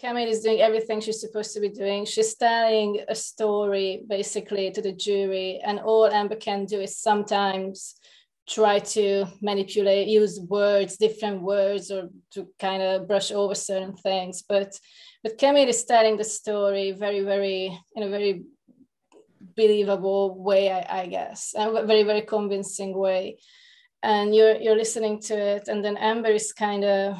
Camille is doing everything she's supposed to be doing. She's telling a story basically to the jury, and all Amber can do is sometimes try to manipulate, use words, different words, or to kind of brush over certain things. But Camille is telling the story very, very, in a very believable way, I guess, a very, very convincing way. And you're listening to it, and then Amber is kind of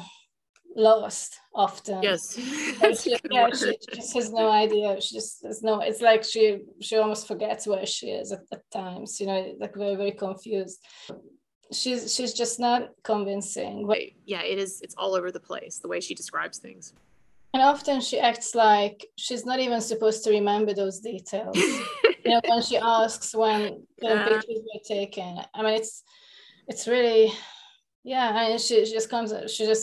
lost often. Yes. She has no idea. She just has no, it's like she almost forgets where she is at times, you know, like very, very confused. She's just not convincing. Right. Yeah, it's all over the place, the way she describes things. And often she acts like she's not even supposed to remember those details. You know, when she asks when the pictures were taken. I mean, it's really, yeah, I mean, she just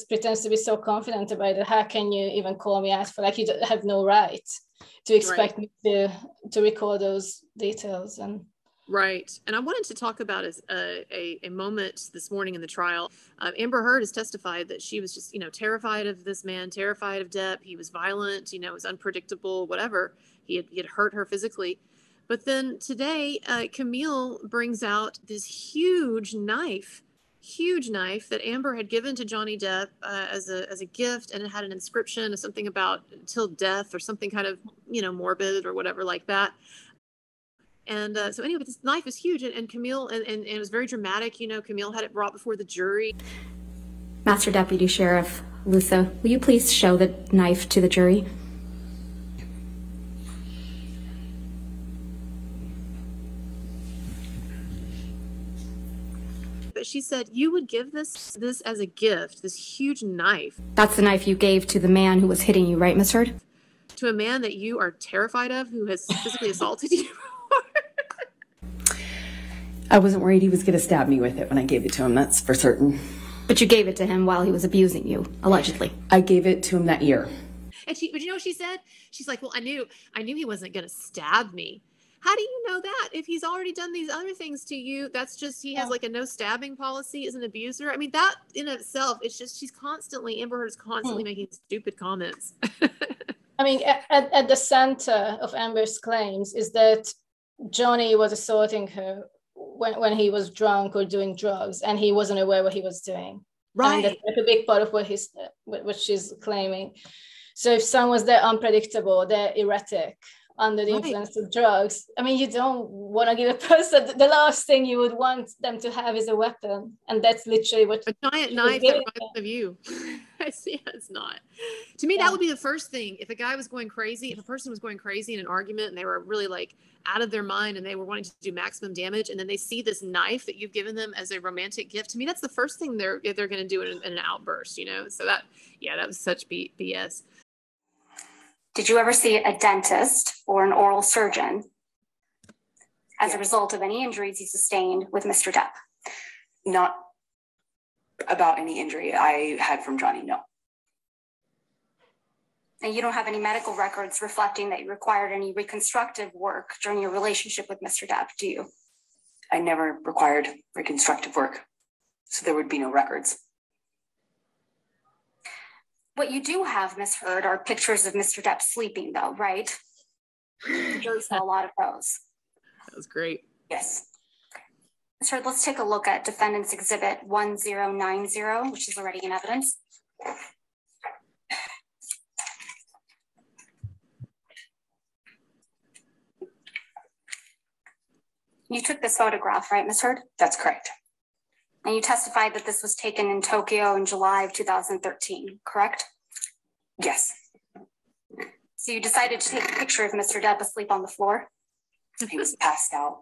pretends to be so confident about it. How can you even call me out for, like, you have no right to expect me to recall those details. And right. And I wanted to talk about a moment this morning in the trial. Amber Heard has testified that she was just, you know, terrified of this man, terrified of Depp. He was violent, you know, was unpredictable, whatever. He had hurt her physically. But then today, Camille brings out this huge knife that Amber had given to Johnny Depp as a gift, and it had an inscription of something about till death or something kind of, you know, morbid or whatever like that. And so anyway, this knife is huge, and Camille, and it was very dramatic. You know, Camille had it brought before the jury. Master Deputy Sheriff Lutha, will you please show the knife to the jury? But she said, you would give this as a gift, this huge knife. That's the knife you gave to the man who was hitting you, right, Miss Heard? To a man that you are terrified of, who has physically assaulted you. I wasn't worried he was going to stab me with it when I gave it to him, that's for certain. But you gave it to him while he was abusing you, allegedly. I gave it to him that year. And but you know what she said? She's like, well, I knew he wasn't going to stab me. How do you know that? If he's already done these other things to you, that's just, he has like a no stabbing policy, is an abuser. I mean, that in itself, it's just, Amber Heard is constantly making stupid comments. I mean, at the center of Amber's claims is that Johnny was assaulting her when he was drunk or doing drugs, and he wasn't aware what he was doing. Right. And that's like a big part of what she's claiming. So if someone's that unpredictable, they're erratic, under the influence of drugs, I mean, you don't want to give a person, the last thing you would want them to have is a weapon. And that's literally what... A giant knife that reminds of you. I see, it's not. To me, that would be the first thing. If a guy was going crazy, if a person was going crazy in an argument and they were really like out of their mind and they were wanting to do maximum damage, and then they see this knife that you've given them as a romantic gift, to me, that's the first thing they're going to do in an outburst, you know? So that was such BS. Did you ever see a dentist or an oral surgeon as a result of any injuries you sustained with Mr. Depp? Not about any injury I had from Johnny, no. And you don't have any medical records reflecting that you required any reconstructive work during your relationship with Mr. Depp, do you? I never required reconstructive work, so there would be no records. What you do have, Ms. Heard, are pictures of Mr. Depp sleeping, though, right? The jury saw a lot of those. That was great. Yes. Ms. Heard, let's take a look at Defendant's Exhibit 1090, which is already in evidence. You took this photograph, right, Ms. Heard? That's correct. And you testified that this was taken in Tokyo in July of 2013, correct? Yes. So you decided to take a picture of Mr. Depp asleep on the floor? He was passed out.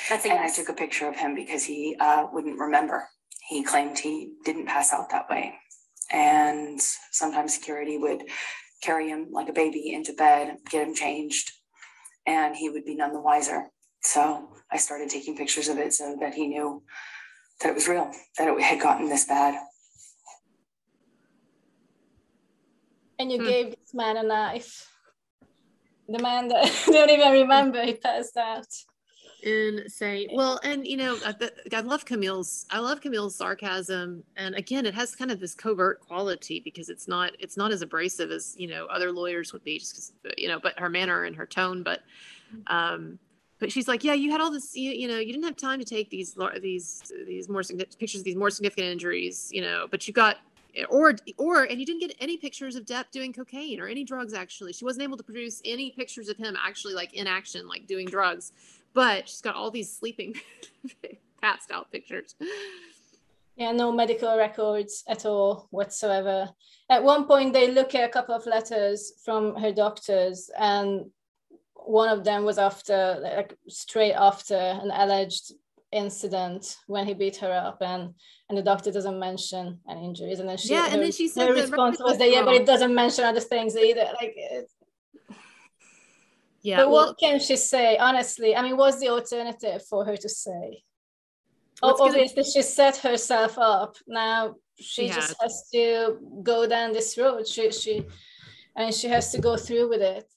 That's a and yes. I took a picture of him because he wouldn't remember. He claimed he didn't pass out that way. And sometimes security would carry him like a baby into bed, get him changed, and he would be none the wiser. So I started taking pictures of it so that he knew that it was real, that it had gotten this bad. And you gave this man a knife. The man that I don't even remember he passed out. Insane. Well, and you know, I love Camille's sarcasm, and again, it has kind of this covert quality because it's not as abrasive as, you know, other lawyers would be, just because, you know, but her manner and her tone, but she's like, yeah, you had all this, you know, you didn't have time to take these more pictures of these more significant injuries, you know, but you got, and you didn't get any pictures of Depp doing cocaine or any drugs. Actually, she wasn't able to produce any pictures of him actually like in action, like doing drugs, but she's got all these sleeping passed out pictures. Yeah, no medical records at all whatsoever. At one point, they look at a couple of letters from her doctors, and one of them was after, like, straight after an alleged incident when he beat her up, and the doctor doesn't mention any injuries. And then she said her response was that, yeah, but it doesn't mention other things either. Like, yeah. But what can she say? Honestly, I mean, what's the alternative for her to say? Obviously, she set herself up. Now she just has to go down this road. She has to go through with it.